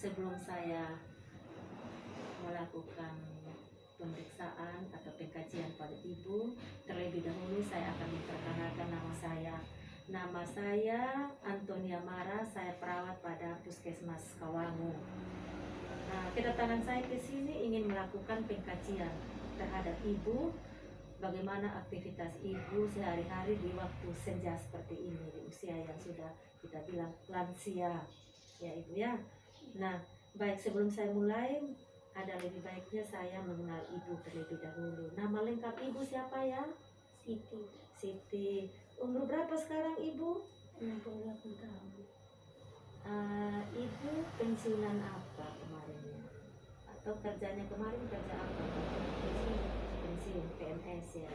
sebelum saya melakukan pemeriksaan atau pengkajian pada ibu, terlebih dahulu saya akan memperkenalkan nama saya. Nama saya Antonia Mara, saya perawat pada Puskesmas Kawangu. Nah, kedatangan saya ke sini ingin melakukan pengkajian terhadap ibu, bagaimana aktivitas ibu sehari-hari di waktu senja seperti ini, di usia yang sudah kita bilang lansia, ya ibu ya. Nah, baik sebelum saya mulai, ada lebih baiknya saya mengenal ibu terlebih dahulu. Nama lengkap ibu siapa ya? Siti. Siti. Umur berapa sekarang ibu? 68 tahun. Ibu pensiunan apa kemarinnya? Atau kerjanya kemarin kerja apa? Pensiun PNS ya.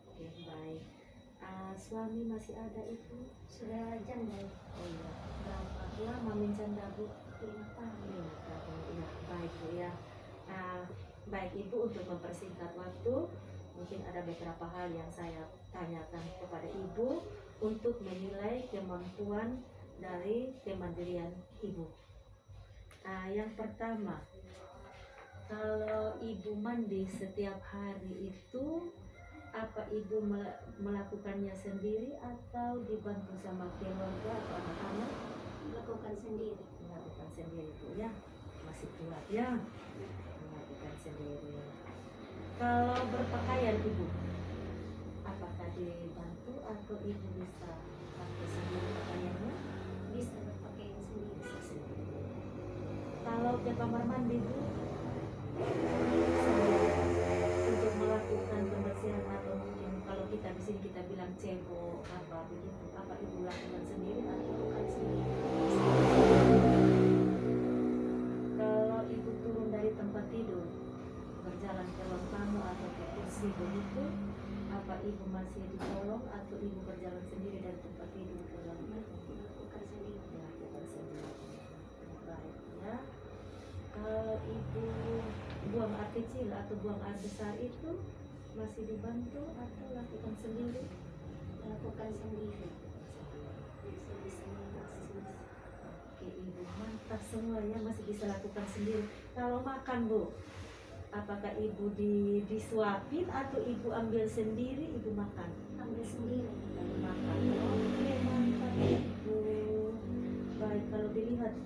Oke, baik. Suami masih ada ibu? Sudah janda. Oh iya. Berapa lama menjanda bu? 5 tahun. 5 tahun. Ya, baik bu ya. Baik ibu, untuk mempersingkat waktu, mungkin ada beberapa hal yang saya tanyakan kepada ibu untuk menilai kemampuan dari kemandirian ibu. Yang pertama, kalau ibu mandi setiap hari itu, apa ibu melakukannya sendiri atau dibantu sama keluarga atau anak-anak? Melakukan sendiri. Melakukan sendiri bu ya, masih kuat ya, melakukan sendiri. Kalau berpakaian ibu, apakah dibantu atau ibu bisa pakai sendiri pakaiannya? Bisa berpakaian sendiri. Bisa sendiri. Kalau ke kamar mandi bu, untuk melakukan pembersihan atau mungkin kalau kita di sini kita bilang cebok apa begitu, apa ibu lakukan sendiri atau bukan sendiri? Kalau ibu turun dari tempat tidur berjalan ke ruang tamu atau ke kursi begitu, apa ibu masih ditolong atau ibu berjalan sendiri dari tempat tidur ke ruang tamu? Melakukan sendiri. Melakukan sendiri. Baik ya. Kalau ibu buang air kecil atau buang air besar itu masih dibantu atau lakukan sendiri? Melakukan sendiri. Masih bisa Oke ibu, mantap semua ya, masih bisa lakukan sendiri. Kalau makan bu, apakah ibu disuapin atau ibu ambil sendiri ibu makan? ambil sendiri. Lalu makan. Oke mantap ibu. Baik, kalau dilihat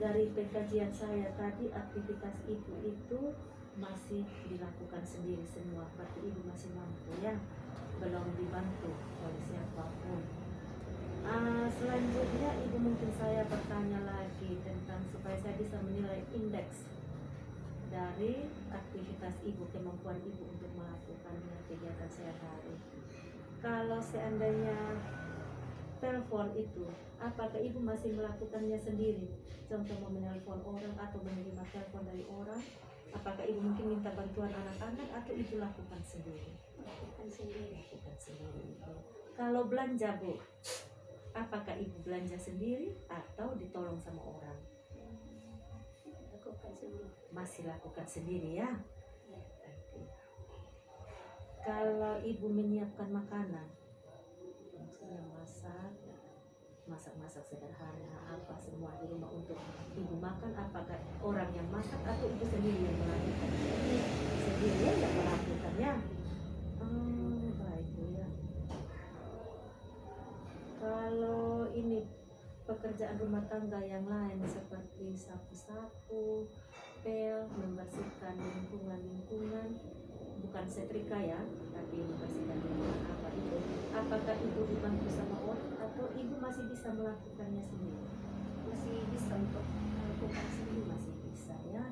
dari pengkajian saya tadi, aktivitas ibu itu masih dilakukan sendiri semua, berarti ibu masih mampu ya, belum dibantu oleh siapapun. Selanjutnya ibu mungkin saya bertanya lagi tentang supaya saya bisa menilai indeks dari aktivitas ibu, kemampuan ibu untuk melakukan kegiatan sehari-hari. Kalau seandainya telepon itu, apakah ibu masih melakukannya sendiri? Contoh mau menelpon orang atau menerima telepon dari orang, apakah ibu mungkin minta bantuan anak-anak atau ibu lakukan sendiri? Melakukan sendiri. Lakukan sendiri ibu. Kalau belanja bu, apakah ibu belanja sendiri atau ditolong sama orang? Lakukan sendiri. Masih lakukan sendiri ya. Ya. Kalau ibu menyiapkan makanan, maksudnya masak sederhana apa semua di rumah untuk ibu makan, apakah orang yang masak atau ibu sendiri yang melakukan? Sendiri yang melakukan ya. Baik bu ya. Kalau ini pekerjaan rumah tangga yang lain seperti sapu-sapu, pel, membersihkan lingkungan, bukan setrika ya, tapi membersihkan lingkungan apa itu, apakah ibu dibantu sama orang atau ibu masih bisa melakukannya sendiri? Masih bisa untuk melakukan sendiri. Masih bisa ya,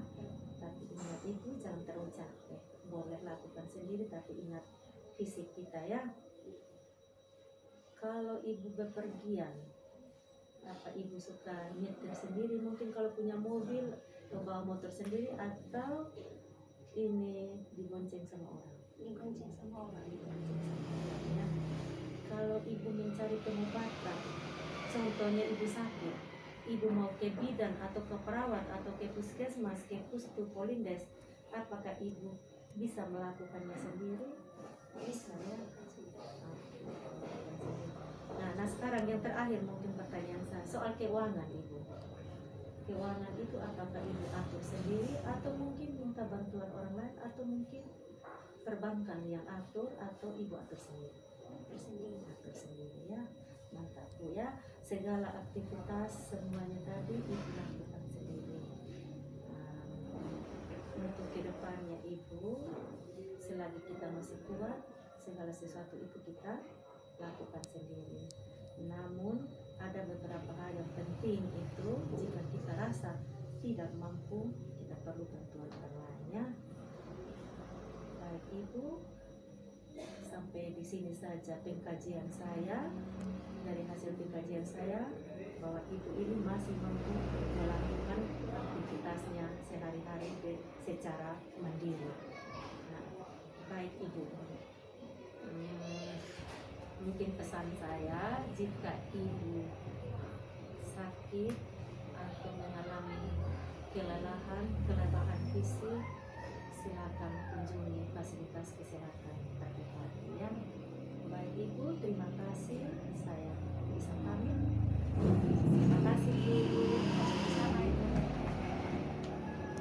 tapi ingat ibu jangan terlalu capek, boleh lakukan sendiri tapi ingat fisik kita ya. Kalau ibu bepergian, apa ibu suka nyetir sendiri, mungkin kalau punya mobil bawa motor sendiri atau ini dibonceng sama orang? Digonceng sama orang. Ya. Kalau ibu mencari pengobatan, contohnya ibu sakit, ibu mau ke bidan atau ke perawat atau ke puskesmas, ke pustu polindes, apakah ibu bisa melakukannya sendiri? Bisa ya. Nah sekarang yang terakhir mungkin pertanyaan saya soal keuangan ibu. keuangan itu apakah ibu atur sendiri atau mungkin minta bantuan orang lain atau mungkin perbankan yang atur atau ibu atur sendiri? Tersendiri. Atur sendiri ya, mantap Bu ya. Segala aktivitas semuanya tadi ibu lakukan sendiri. Untuk kedepannya ibu, selagi kita masih kuat, segala sesuatu itu kita lakukan sendiri. Namun ada beberapa hal yang penting itu jika kita rasa tidak mampu, kita perlu bantuan orang lain ya. Baik ibu, sampai di sini saja pengkajian saya. Dari hasil pengkajian saya bahwa ibu ini masih mampu melakukan aktivitasnya sehari-hari secara mandiri. Nah, baik ibu, mungkin pesan saya, jika ibu sakit atau mengalami kelelahan fisik, silakan kunjungi fasilitas kesehatan terdekat ya. Baik ibu,